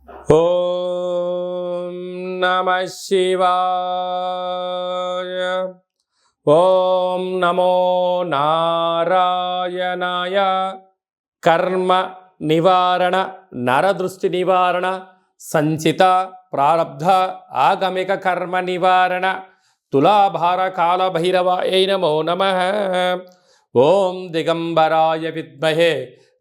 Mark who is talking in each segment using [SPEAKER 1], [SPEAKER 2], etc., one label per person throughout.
[SPEAKER 1] ఓం నమః శివాయ. ఓం నమో నారాయణాయ. కర్మ నివారణ, నరదృష్టి నివారణ, సంచిత ప్రారబ్ధ ఆగమిక కర్మ నివారణ, తులాభార కాల భైరవాయ నమో నమః. ఓం దిగంబరాయ విద్మహే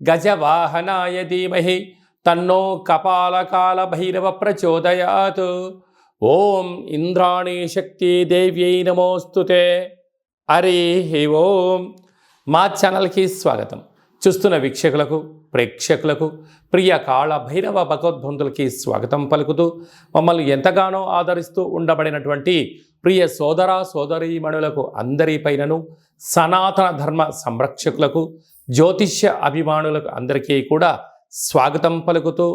[SPEAKER 1] గజవాహనాయ ధీమహి తన్నో కపాలకాల భైరవ ప్రచోదయాత్. ఓం ఇంద్రాణీ శక్తి దేవ్యై నమోస్తుతే. హరి ఓం. మా ఛానల్కి స్వాగతం. చూస్తున్న వీక్షకులకు, ప్రేక్షకులకు, ప్రియ కాళ భైరవ భగవద్బంధులకి స్వాగతం పలుకుతూ, మమ్మల్ని ఎంతగానో ఆదరిస్తూ ఉండబడినటువంటి ప్రియ సోదర సోదరీమణులకు అందరిపైనను, సనాతన ధర్మ సంరక్షకులకు, జ్యోతిష్య అభిమానులకు అందరికీ కూడా స్వాగతం పలుకుతూ,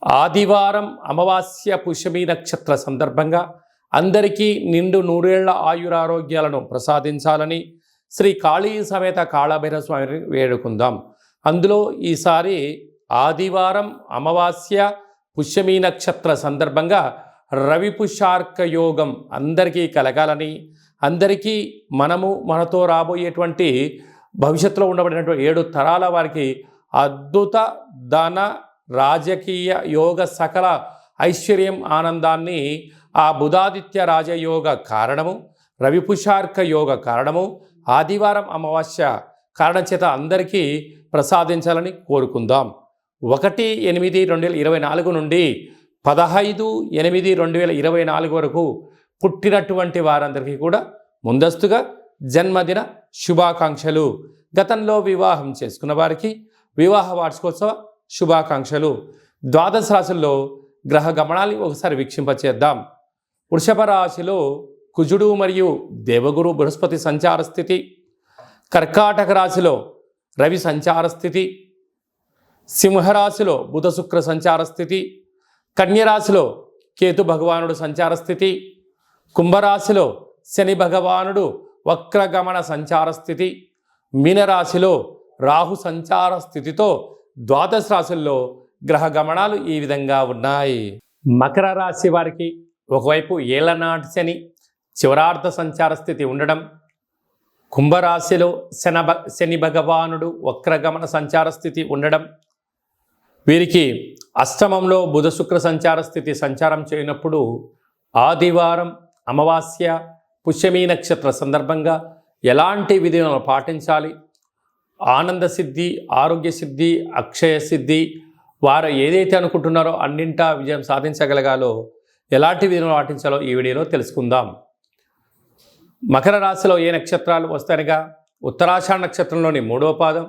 [SPEAKER 1] ఆదివారం అమావాస్య పుష్యమి నక్షత్ర సందర్భంగా అందరికీ నిండు నూరేళ్ల ఆయురారోగ్యాలను ప్రసాదించాలని శ్రీ కాళీ సమేత కాళభైరవ స్వామిని వేడుకుందాం. అందులో ఈసారి ఆదివారం అమావాస్య పుష్యమి నక్షత్ర సందర్భంగా రవి పుష్యార్క యోగం అందరికీ కలగాలని, అందరికీ మనతో రాబోయేటువంటి భవిష్యత్తులో ఉండబడినటువంటి 7 తరాల వారికి అద్భుత ధన రాజకీయ యోగ సకల ఐశ్వర్యం ఆనందాన్ని ఆ బుధాదిత్య రాజయోగ కారణము, రవిపుషార్క యోగ కారణము, ఆదివారం అమావాస్య కారణం చేత అందరికీ ప్రసాదించాలని కోరుకుందాం. 1/8/2024 నుండి 15/8/2024 వరకు పుట్టినటువంటి వారందరికీ కూడా ముందస్తుగా జన్మదిన శుభాకాంక్షలు. గతంలో వివాహం చేసుకున్న వారికి వివాహ వార్షికోత్సవ శుభాకాంక్షలు. ద్వాదశ రాశుల్లో గ్రహ గమనాన్ని ఒకసారి వీక్షింపచేద్దాం. వృషభ రాశిలో కుజుడు మరియు దేవగురు బృహస్పతి సంచార స్థితి, కర్కాటక రాశిలో రవి సంచార స్థితి, సింహరాశిలో బుధ శుక్ర సంచార స్థితి, కన్యరాశిలో కేతు భగవానుడు సంచార స్థితి, కుంభరాశిలో శని భగవానుడు వక్రగమన సంచార స్థితి, మీనరాశిలో రాహు సంచార స్థితితో ద్వాదశ రాశుల్లో గ్రహ గమనాలు ఈ విధంగా ఉన్నాయి. మకర రాశి వారికి ఒకవైపు ఏళ్లనాటి శని చివరార్థ సంచార స్థితి ఉండడం, కుంభరాశిలో శని భగవానుడు వక్రగమన సంచార స్థితి ఉండడం, వీరికి అష్టమంలో బుధ శుక్ర సంచార స్థితి సంచారం చేయనప్పుడు ఆదివారం అమావాస్య పుష్యమి నక్షత్ర సందర్భంగా ఎలాంటి విధులను పాటించాలి, ఆనంద సిద్ధి, ఆరోగ్య సిద్ధి, అక్షయ సిద్ధి, వారు ఏదైతే అనుకుంటున్నారో అన్నింటా విజయం సాధించగలగాలో ఎలాంటి విధులను పాటించాలో ఈ వీడియోలో తెలుసుకుందాం. మకర రాశిలో ఏ నక్షత్రాలు వస్తాయనగా ఉత్తరాషాఢ నక్షత్రంలోని 3వ పాదం,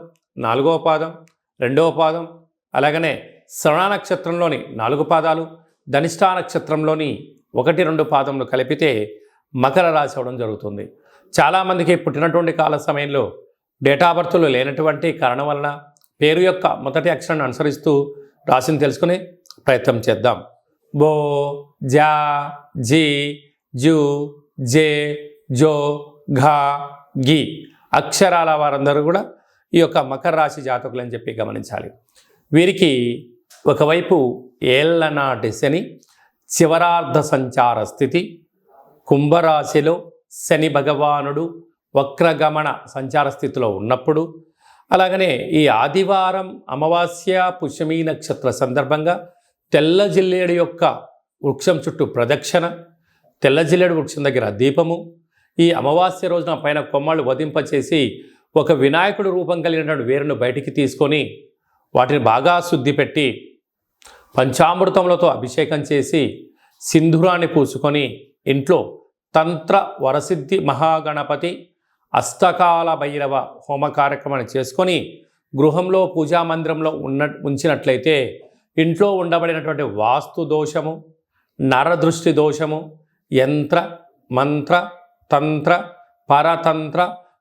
[SPEAKER 1] 4వ పాదం, 2వ పాదం, అలాగనే శ్రవణ నక్షత్రంలోని 4 పాదాలు, ధనిష్ఠా నక్షత్రంలోని 1-2 పాదములు కలిపితే మకర రాశి అవడం జరుగుతుంది. చాలామందికి పుట్టినటువంటి కాల సమయంలో డేటా బర్త్లు లేనటువంటి కారణం వలన పేరు యొక్క మొదటి అక్షరాన్ని అనుసరిస్తూ రాశిని తెలుసుకునే ప్రయత్నం చేద్దాం. బో, జా, జీ, జూ, జే, జో, ఘా, గి అక్షరాల వారందరూ కూడా ఈ యొక్క మకర రాశి జాతకులు అని చెప్పి గమనించాలి. వీరికి ఒకవైపు ఏళ్లనాటి శని చివరార్ధ సంచార స్థితి, కుంభరాశిలో శని భగవానుడు వక్రగమన సంచార స్థితిలో ఉన్నప్పుడు, అలాగనే ఈ ఆదివారం అమావాస్య పుష్యమి నక్షత్ర సందర్భంగా తెల్ల జిల్లేడు యొక్క వృక్షం చుట్టూ ప్రదక్షిణ, తెల్ల జిల్లేడు వృక్షం దగ్గర దీపము, ఈ అమావాస్య రోజున పైన కొమ్మలు వధింపచేసి ఒక వినాయకుడు రూపం కలిగినటువంటి వేరును బయటికి తీసుకొని వాటిని బాగా శుద్ధి పెట్టి పంచామృతములతో అభిషేకం చేసి సింధూరాన్ని పూసుకొని ఇంట్లో తంత్ర వరసిద్ధి మహాగణపతి అష్టకాల భైరవ హోమ కార్యక్రమాన్ని చేసుకొని గృహంలో పూజా మందిరంలో ఉంచినట్లయితే ఇంట్లో ఉండబడినటువంటి వాస్తు దోషము, నరదృష్టి దోషము, యంత్ర మంత్ర తంత్ర పరతంత్ర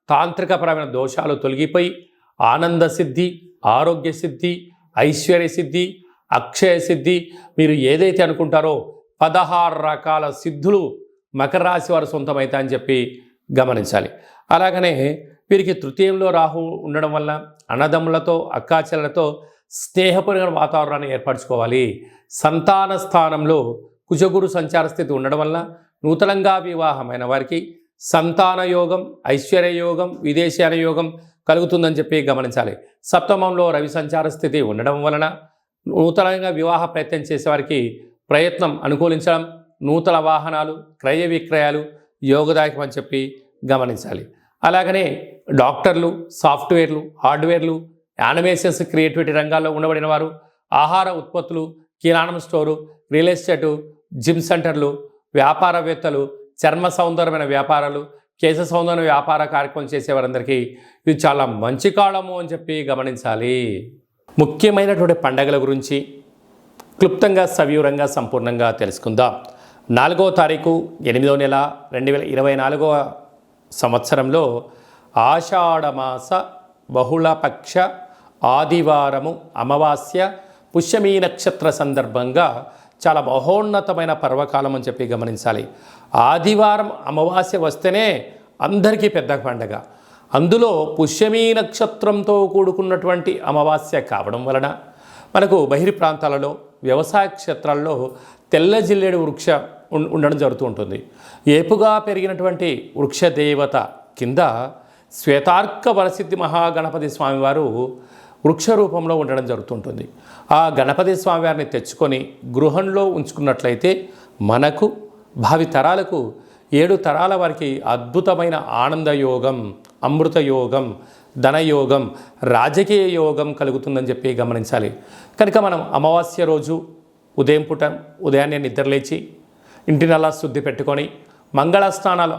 [SPEAKER 1] తాంత్రికపరమైన దోషాలు తొలగిపోయి ఆనంద సిద్ధి, ఆరోగ్య సిద్ధి, ఐశ్వర్య సిద్ధి, అక్షయ సిద్ధి, మీరు ఏదైతే అనుకుంటారో 16 రకాల సిద్ధులు మకర రాశి వారు సొంతమవుతాయని చెప్పి గమనించాలి. అలాగనే వీరికి తృతీయంలో రాహు ఉండడం వల్ల అన్నదమ్ములతో, అక్కాచెల్లెలతో స్నేహపూర్వక వాతావరణాన్ని ఏర్పరచుకోవాలి. సంతాన స్థానంలో కుజగురు సంచార స్థితి ఉండడం వల్ల నూతనంగా వివాహమైన వారికి సంతాన యోగం, ఐశ్వర్య యోగం, విదేశీయాన యోగం కలుగుతుందని చెప్పి గమనించాలి. సప్తమంలో రవి సంచార స్థితి ఉండడం వలన నూతనంగా వివాహ ప్రయత్నం చేసేవారికి ప్రయత్నం అనుకూలించడం, నూతన వాహనాలు, క్రయ విక్రయాలు యోగదాయకం అని చెప్పి గమనించాలి. అలాగనే డాక్టర్లు, సాఫ్ట్వేర్లు, హార్డ్వేర్లు, యానిమేషన్స్, క్రియేటివిటీ రంగాల్లో ఉండబడిన వారు, ఆహార ఉత్పత్తులు, కిరాణం స్టోరు, రియల్ ఎస్టేటు, జిమ్ సెంటర్లు, వ్యాపారవేత్తలు, చర్మ సౌందర్యమైన వ్యాపారాలు, కేశ సౌందర్య వ్యాపార కార్యక్రమం చేసేవారందరికీ ఇది చాలా మంచి కాలము అని చెప్పి గమనించాలి. ముఖ్యమైనటువంటి పండగల గురించి క్లుప్తంగా సవివరంగా సంపూర్ణంగా తెలుసుకుందాం. 4వ తారీఖు 8వ నెల 2024 సంవత్సరంలో ఆషాఢమాస బహుళపక్ష ఆదివారము అమావాస్య పుష్యమీ నక్షత్ర సందర్భంగా చాలా మహోన్నతమైన పర్వకాలం అని చెప్పి గమనించాలి. ఆదివారం అమావాస్య వస్తేనే అందరికీ పెద్ద పండగ. అందులో పుష్యమీ నక్షత్రంతో కూడుకున్నటువంటి అమావాస్య కావడం వలన మనకు బహిర్ ప్రాంతాలలో వ్యవసాయ క్షేత్రాల్లో తెల్ల జిల్లేడు వృక్ష ఉండడం జరుగుతూ ఉంటుంది. ఏపుగా పెరిగినటువంటి వృక్ష దేవత కింద శ్వేతార్క వరసిద్ధి మహాగణపతి స్వామివారు వృక్ష రూపంలో ఉండడం జరుగుతుంటుంది. ఆ గణపతి స్వామివారిని తెచ్చుకొని గృహంలో ఉంచుకున్నట్లయితే మనకు భావి తరాలకు 7 తరాల వారికి అద్భుతమైన ఆనంద యోగం, అమృత యోగం, ధనయోగం, రాజకీయ యోగం కలుగుతుందని చెప్పి గమనించాలి. కనుక మనం అమావాస్య రోజు ఉదయాన్నే నిద్రలేచి ఇంటినల్లా శుద్ధి పెట్టుకొని మంగళ స్నానాలు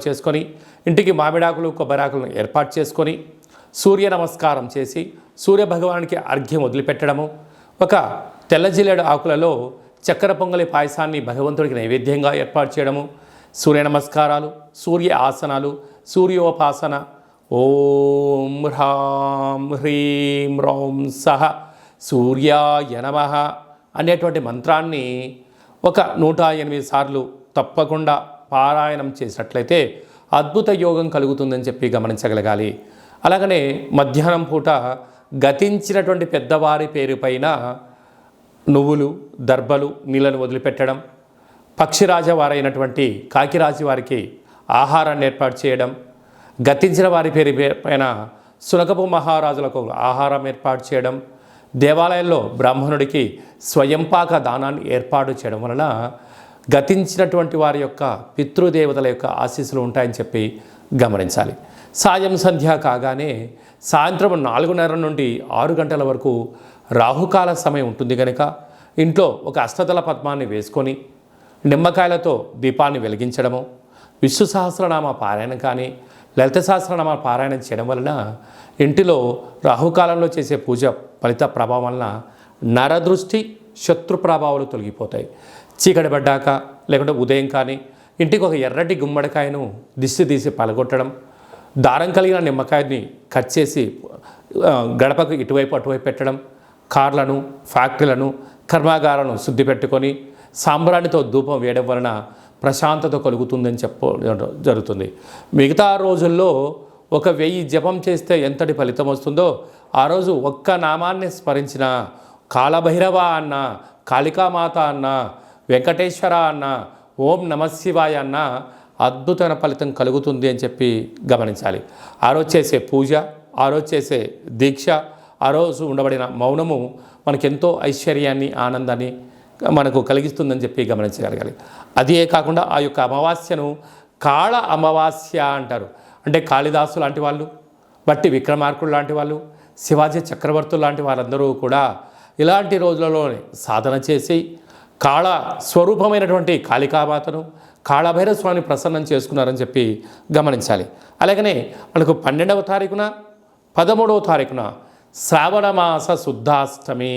[SPEAKER 1] చేసుకొని ఇంటికి మామిడాకులు, కొబ్బరాకులను ఏర్పాటు చేసుకొని సూర్య నమస్కారం చేసి సూర్య భగవానికి అర్ఘ్యం వదిలిపెట్టడము, ఒక తెల్ల జిల్లేడు ఆకులలో చక్కెర పొంగలి పాయసాన్ని భగవంతుడికి నైవేద్యంగా ఏర్పాటు చేయడము, సూర్య నమస్కారాలు, సూర్య ఆసనాలు, సూర్యోపాసన, ఓం హ్రాం హ్రీం రౌం సహ సూర్యాయ నమః అనేటువంటి మంత్రాన్ని ఒక 108 సార్లు తప్పకుండా పారాయణం చేసినట్లయితే అద్భుత యోగం కలుగుతుందని చెప్పి గమనించగలగాలి. అలాగనే మధ్యాహ్నం పూట గతించినటువంటి పెద్దవారి పేరుపైన నువ్వులు, దర్భలు, నీళ్ళను వదిలిపెట్టడం, పక్షిరాజ వారైనటువంటి కాకిరాజు వారికి ఆహారాన్ని ఏర్పాటు చేయడం, గతించిన వారి పైన సునకపు మహారాజులకు ఆహారం ఏర్పాటు చేయడం, దేవాలయంలో బ్రాహ్మణుడికి స్వయంపాక దానాన్ని ఏర్పాటు చేయడం వలన గతించినటువంటి వారి యొక్క పితృదేవతల యొక్క ఆశీస్సులు ఉంటాయని చెప్పి గమనించాలి. సాయం సంధ్య కాగానే సాయంత్రం 4:30 నుండి 6 గంటల వరకు రాహుకాల సమయం ఉంటుంది కనుక ఇంట్లో ఒక అష్టదళ పద్మాన్ని వేసుకొని నిమ్మకాయలతో దీపాన్ని వెలిగించడము, విష్ణు సహస్రనామ పారాయణం కానీ లలిత సహస్రనామ పారాయణం చేయడం వలన ఇంటిలో రాహుకాలంలో చేసే పూజ ఫలిత ప్రభావం వలన నరదృష్టి, శత్రు ప్రభావాలు తొలగిపోతాయి. చీకటి పడ్డాక లేకుంటే ఉదయం కానీ ఇంటికి ఒక ఎర్రటి గుమ్మడికాయను దిష్టి తీసి పలగొట్టడం, దారం కలిగిన నిమ్మకాయని కట్ చేసి గడపకు ఇటువైపు అటువైపు పెట్టడం, కార్లను, ఫ్యాక్టరీలను, కర్మాగారాలను శుద్ధి పెట్టుకొని సాంబ్రాణితో ధూపం వేయడం వలన ప్రశాంతత కలుగుతుందని జరుగుతుంది. మిగతా రోజుల్లో 1000 జపం చేస్తే ఎంతటి ఫలితం వస్తుందో ఆ రోజు ఒక్క నామాన్ని స్మరించిన కాలభైరవ అన్న, కాళికామాత అన్న, వెంకటేశ్వర అన్న, ఓం నమశివాయ అన్న అద్భుతమైన ఫలితం కలుగుతుంది అని చెప్పి గమనించాలి. ఆ రోజు చేసే పూజ, ఆ రోజు చేసే దీక్ష, ఆ రోజు ఉండబడిన మౌనము మనకెంతో ఐశ్వర్యాన్ని, ఆనందాన్ని మనకు కలిగిస్తుందని చెప్పి గమనించగలగాలి. అదే కాకుండా ఆ యొక్క అమావాస్యను కాళ అమావాస్య అంటారు. అంటే కాళిదాసు లాంటి వాళ్ళు, బట్టి విక్రమార్కుడు లాంటి వాళ్ళు, శివాజీ చక్రవర్తులు లాంటి వారందరూ కూడా ఇలాంటి రోజులలోనే సాధన చేసి కాళ స్వరూపమైనటువంటి కాళికామాతను, కాళభైరవ స్వామిని ప్రసన్నం చేసుకున్నారని చెప్పి గమనించాలి. అలాగనే మనకు 12వ తారీఖున 13వ తారీఖున శ్రావణమాస శుద్ధాష్టమి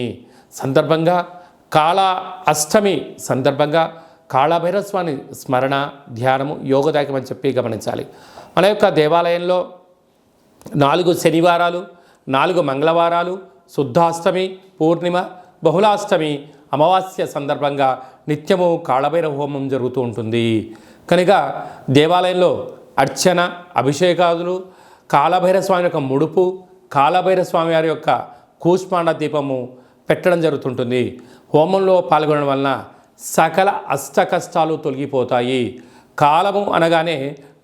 [SPEAKER 1] సందర్భంగా, కాళ అష్టమి సందర్భంగా కాళభైరవ స్వామి స్మరణ, ధ్యానము యోగదాయకం అని చెప్పి గమనించాలి. మన యొక్క దేవాలయంలో 4 శనివారాలు, 4 మంగళవారాలు, శుద్ధాష్టమి, పూర్ణిమ, బహుళాష్టమి, అమావాస్య సందర్భంగా నిత్యము కాళభైరవ హోమం జరుగుతూ ఉంటుంది. కనుక దేవాలయంలో అర్చన, అభిషేకాదులు, కాళభైరవ స్వామి యొక్క ముడుపు, కాళభైరవ స్వామి వారి యొక్క కూష్మాండ దీపము పెట్టడం జరుగుతుంటుంది. హోమంలో పాల్గొనడం వలన సకల అష్ట కష్టాలు తొలగిపోతాయి. కాలము అనగానే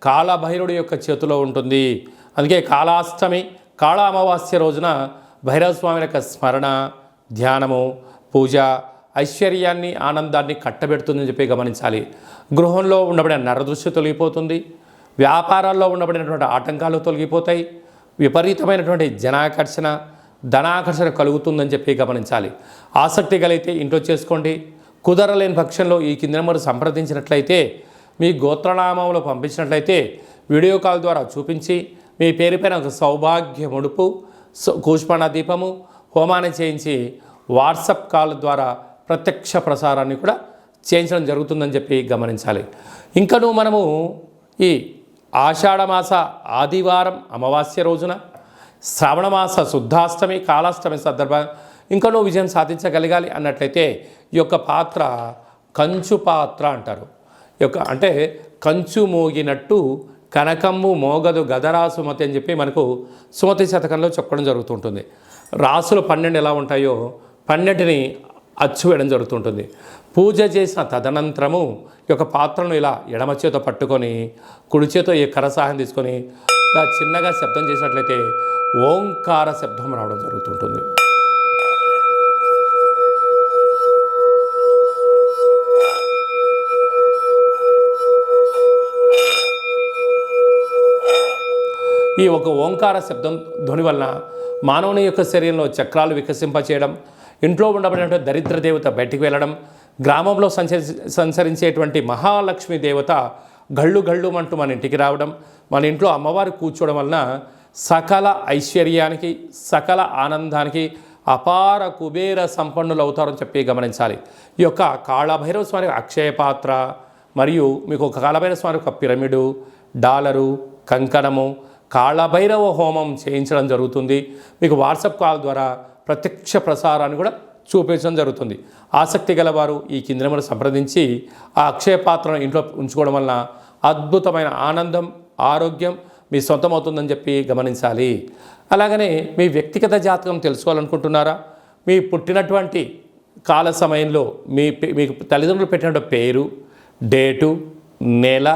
[SPEAKER 1] కాలభైరుడి యొక్క చేతిలో ఉంటుంది. అందుకే కాళాష్టమి, కాళ అమావాస్య రోజున భైరవస్వామి యొక్క స్మరణ, ధ్యానము, పూజ ఐశ్వర్యాన్ని, ఆనందాన్ని కట్టబెడుతుందని చెప్పి గమనించాలి. గృహంలో ఉండబడిన నరదృష్టి తొలగిపోతుంది. వ్యాపారాల్లో ఉండబడినటువంటి ఆటంకాలు తొలగిపోతాయి. విపరీతమైనటువంటి జనాకర్షణ, ధనాకర్షణ కలుగుతుందని చెప్పి గమనించాలి. ఆసక్తి కలిగితే ఇంట్లో చేసుకోండి. కుదరలేని పక్షంలో ఈ కింద నెంబర్ సంప్రదించినట్లయితే, మీ గోత్రనామంలో పంపించినట్లయితే వీడియో కాల్ ద్వారా చూపించి మీ పేరుపైన ఒక సౌభాగ్య ముడుపు, కూష్మాండ దీపము, హోమాన్ని చేయించి వాట్సాప్ కాల్ ద్వారా ప్రత్యక్ష ప్రసారాన్ని కూడా చేయించడం జరుగుతుందని చెప్పి గమనించాలి. ఇంకనూ మనము ఈ ఆషాఢమాస ఆదివారం అమావాస్య రోజున, శ్రావణమాస శుద్ధాష్టమి, కాళాష్టమి సందర్భంగా ఇంకనూ విజయం సాధించగలగాలి అన్నట్లయితే ఈ యొక్క పాత్ర కంచు పాత్ర అంటారు. ఈ యొక్క అంటే కంచు మోగినట్టు కనకమ్ము మోగదు గదరాసుమతి అని చెప్పి మనకు సుమతి శతకంలో చెప్పడం జరుగుతుంటుంది. రాసులు 12 ఎలా ఉంటాయో 12ని అచ్చు వేయడం జరుగుతుంటుంది. పూజ చేసిన తదనంతరము ఈ యొక్క పాత్రను ఇలా ఎడమ చేతో పట్టుకొని కుడి చేతో ఈ కరసాహం తీసుకొని ఇలా చిన్నగా శబ్దం చేసినట్లయితే ఓంకార శబ్దం రావడం జరుగుతుంటుంది. ఈ ఒక ఓంకార శబ్దం ధ్వని వలన మానవుని యొక్క శరీరంలో చక్రాలు వికసింపచేయడం, ఇంట్లో ఉండబడినటువంటి దరిద్ర దేవత బయటికి వెళ్ళడం, గ్రామంలో సంచరించేటువంటి మహాలక్ష్మి దేవత గళ్ళు గళ్ళు అంటూ మన ఇంటికి రావడం, మన ఇంట్లో అమ్మవారు కూర్చోవడం వలన సకల ఐశ్వర్యానికి, సకల ఆనందానికి అపార కుబేర సంపన్నులు అవుతారని చెప్పి గమనించాలి. ఈ యొక్క కాళభైరవ స్వామి అక్షయ పాత్ర మరియు మీకు ఒక కాళభైరవ స్వామి ఒక పిరమిడు, డాలరు, కంకణము, కాళభైరవ హోమం చేయించడం జరుగుతుంది. మీకు వాట్సాప్ కాల్ ద్వారా ప్రత్యక్ష ప్రసారాన్ని కూడా చూపించడం జరుగుతుంది. ఆసక్తి గలవారు ఈ కింది నెంబర్ సంప్రదించి ఆ అక్షయ పాత్రను ఇంట్లో ఉంచుకోవడం వలన అద్భుతమైన ఆనందం, ఆరోగ్యం మీ సొంతమవుతుందని చెప్పి గమనించాలి. అలాగనే మీ వ్యక్తిగత జాతకం తెలుసుకోవాలనుకుంటున్నారా? మీ పుట్టినటువంటి కాల సమయంలో మీకు తల్లిదండ్రులు పెట్టినటువంటి పేరు, డేటు, నెల,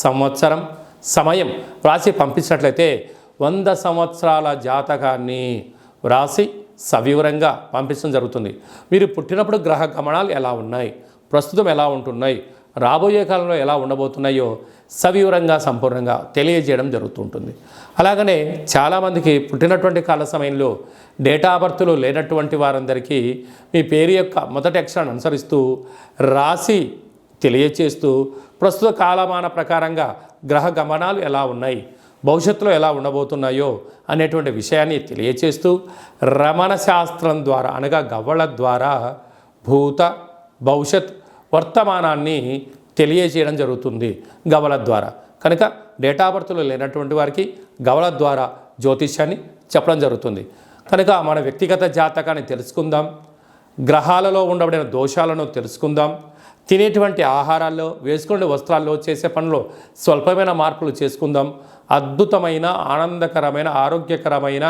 [SPEAKER 1] సంవత్సరం, సమయం వ్రాసి పంపించినట్లయితే 100 సంవత్సరాల జాతకాన్ని వ్రాసి సవివరంగా పంపించడం జరుగుతుంది. మీరు పుట్టినప్పుడు గ్రహ గమనాలు ఎలా ఉన్నాయి, ప్రస్తుతం ఎలా ఉంటున్నాయి, రాబోయే కాలంలో ఎలా ఉండబోతున్నాయో సవివరంగా సంపూర్ణంగా తెలియజేయడం జరుగుతుంటుంది. అలాగనే చాలామందికి పుట్టినటువంటి కాల సమయంలో డేటా బర్త్లు లేనటువంటి వారందరికీ మీ పేరు యొక్క మొదటి అక్షరాన్ని అనుసరిస్తూ రాసి తెలియచేస్తూ ప్రస్తుత కాలమాన ప్రకారంగా గ్రహ గమనాలు ఎలా ఉన్నాయి, భవిష్యత్తులో ఎలా ఉండబోతున్నాయో అనేటువంటి విషయాన్ని తెలియచేస్తూ రమణ శాస్త్రం ద్వారా అనగా గవ్వల ద్వారా భూత, భవిష్యత్, వర్తమానాన్ని తెలియజేయడం జరుగుతుంది గవ్వల ద్వారా. కనుక డేటా బర్త్లు లేనటువంటి వారికి గవ్వల ద్వారా జ్యోతిష్యాన్ని చెప్పడం జరుగుతుంది. కనుక మన వ్యక్తిగత జాతకాన్ని తెలుసుకుందాం, గ్రహాలలో ఉండబడిన దోషాలను తెలుసుకుందాం, తినేటువంటి ఆహారాల్లో, వేసుకునే వస్త్రాల్లో, చేసే పనుల్లో స్వల్పమైన మార్పులు చేసుకుందాం. అద్భుతమైన, ఆనందకరమైన, ఆరోగ్యకరమైన,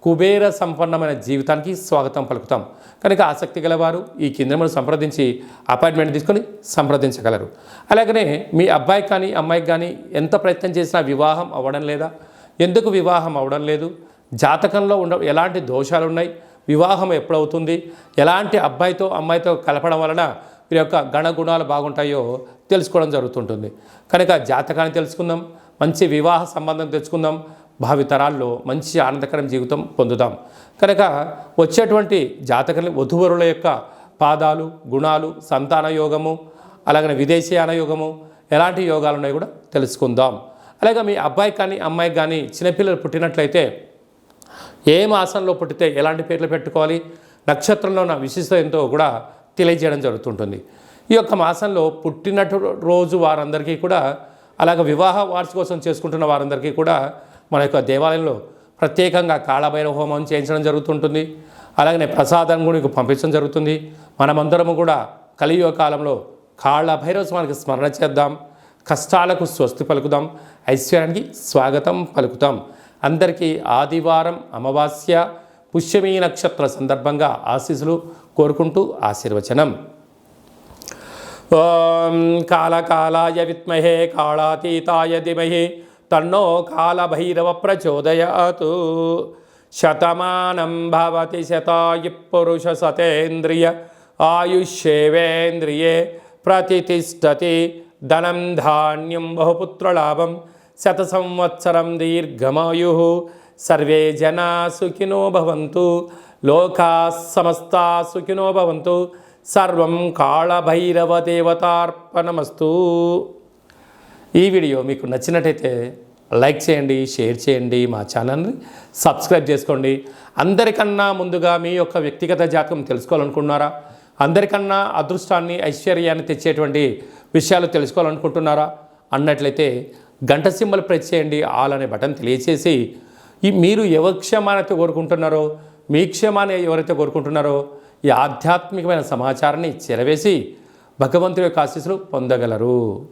[SPEAKER 1] కుబేర సంపన్నమైన జీవితానికి స్వాగతం పలుకుతాం. కనుక ఆసక్తి గలవారు ఈ కింద సంప్రదించి అపాయింట్మెంట్ తీసుకొని సంప్రదించగలరు. అలాగనే మీ అబ్బాయికి కానీ అమ్మాయికి కానీ ఎంత ప్రయత్నం చేసినా వివాహం అవ్వడం లేదా? ఎందుకు వివాహం అవ్వడం లేదు? జాతకంలో ఎలాంటి దోషాలు ఉన్నాయి? వివాహం ఎప్పుడవుతుంది? ఎలాంటి అబ్బాయితో అమ్మాయితో కలపడం వలన వీరి యొక్క గణగుణాలు బాగుంటాయో తెలుసుకోవడం జరుగుతుంటుంది. కనుక జాతకాన్ని తెలుసుకుందాం, మంచి వివాహ సంబంధం తెచ్చుకుందాం, భావితరాల్లో మంచి ఆనందకరం జీవితం పొందుదాం. కనుక వచ్చేటువంటి జాతకాన్ని వధువరుల యొక్క పాదాలు, గుణాలు, సంతాన యోగము, అలాగనే విదేశీయాన యోగము, ఎలాంటి యోగాలు ఉన్నాయో కూడా తెలుసుకుందాం. అలాగే మీ అబ్బాయికి కానీ అమ్మాయికి కానీ చిన్నపిల్లలు పుట్టినట్లయితే ఏ మాసంలో పుట్టితే ఎలాంటి పేర్లు పెట్టుకోవాలి, నక్షత్రంలో ఉన్న విశిష్టత ఎంతో కూడా తెలియజేయడం జరుగుతుంటుంది. ఈ యొక్క మాసంలో పుట్టినట్టు రోజు వారందరికీ కూడా, అలాగే వివాహ వార్షికోత్సవం చేసుకుంటున్న వారందరికీ కూడా మన యొక్క దేవాలయంలో ప్రత్యేకంగా కాళభైరవ హోమం చేయించడం జరుగుతుంటుంది. అలాగనే ప్రసాదం కూడా పంపించడం జరుగుతుంది. మనమందరము కూడా కలియుగ కాలంలో కాళభైరవ స్వామికి స్మరణ చేద్దాం, కష్టాలకు స్వస్తి పలుకుదాం, ఐశ్వర్యానికి స్వాగతం పలుకుతాం. అందరికీ ఆదివారం అమావాస్య పుష్యమీ నక్షత్ర సందర్భంగా ఆశీస్సులు కోరుకుంటూ ఆశీర్వచనం. ఓం కాళకాలాయ విద్మహే కాళాతీతాయ ధీమహి తన్నో కాళభైరవ ప్రచోదయాతు. శతమానం భవతి శతాయు పురుష సతేంద్రియ ఆయుష్యేవేంద్రియే ప్రతిష్టతి. ధనం ధాన్యం బహుపుత్రలాభం శత సంవత్సరం దీర్ఘమాయు. సర్వే జనా సుఖినో భవంతు. లోకా సమస్తా సుఖినో భవంతు. సర్వం కాళభైరవ దేవతార్పణమస్తు. ఈ వీడియో మీకు నచ్చినట్టయితే లైక్ చేయండి, షేర్ చేయండి, మా ఛానల్ని సబ్స్క్రైబ్ చేసుకోండి. అందరికన్నా ముందుగా మీ యొక్క వ్యక్తిగత జాతకం తెలుసుకోవాలనుకుంటున్నారా? అందరికన్నా అదృష్టాన్ని ఐశ్వర్యాన్ని తెచ్చేటువంటి విషయాలు తెలుసుకోవాలనుకుంటున్నారా అన్నట్లయితే గంట సింబల్ ప్రెస్ చేయండి. ఆల్ అనే బటన్ తెలియచేసి మీరు ఎవరి క్షేమాన్ని కోరుకుంటున్నారో, మీ క్షేమాన్ని ఎవరైతే కోరుకుంటున్నారో ఈ ఆధ్యాత్మికమైన సమాచారాన్ని చేరవేసి భగవంతుడి యొక్క ఆశీస్సులు పొందగలరు.